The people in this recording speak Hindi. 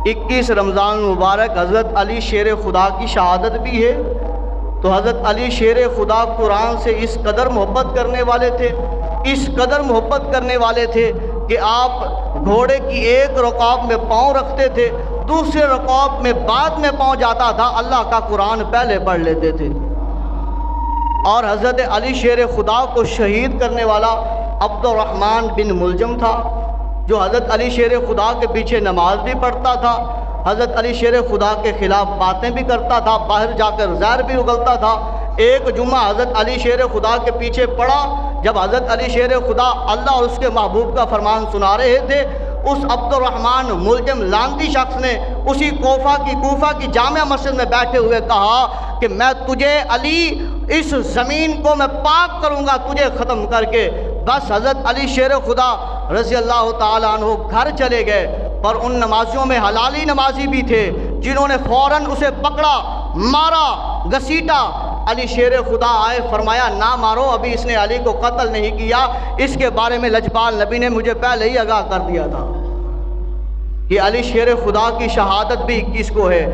21 रमज़ान मुबारक हज़रत अली शेर खुदा की शहादत भी है। तो हज़रत अली शेर खुदा कुरान से इस कदर मोहब्बत करने वाले थे, इस कदर मोहब्बत करने वाले थे कि आप घोड़े की एक रकाब में पाँव रखते थे, दूसरे रकाब में बाद में पाँव जाता था, अल्लाह का कुरान पहले पढ़ लेते थे। और हज़रत अली शेर खुदा को शहीद करने वाला अब्दुर्रहमान बिन मुलजम था, जो हज़रत अली शेर खुदा के पीछे नमाज भी पढ़ता था, हज़रत अली शेर खुदा के ख़िलाफ़ बातें भी करता था, बाहर जाकर ज़हर भी उगलता था। एक जुम्मा हज़रत अली शेर खुदा के पीछे पड़ा, जब हज़रत अली शेर खुदा अल्लाह और उसके महबूब का फरमान सुना रहे थे, उस अब्दुर्रहमान मुलजम लानती शख्स ने उसी कूफा की जामिया मस्जिद में बैठे हुए कहा कि मैं तुझे अली, इस ज़मीन को मैं पाक करूँगा तुझे ख़त्म करके। बस हज़रत अली शेर खुदा रज़ी अल्लाह ताला अन्हु घर चले गए, पर उन नमाजियों में हलाली नमाजी भी थे जिन्होंने फ़ौरन उसे पकड़ा, मारा, घसीटा। अली शेर खुदा आए, फरमाया ना मारो, अभी इसने अली को कत्ल नहीं किया, इसके बारे में लजपाल नबी ने मुझे पहले ही आगाह कर दिया था कि अली शेर खुदा की शहादत भी 21 को है।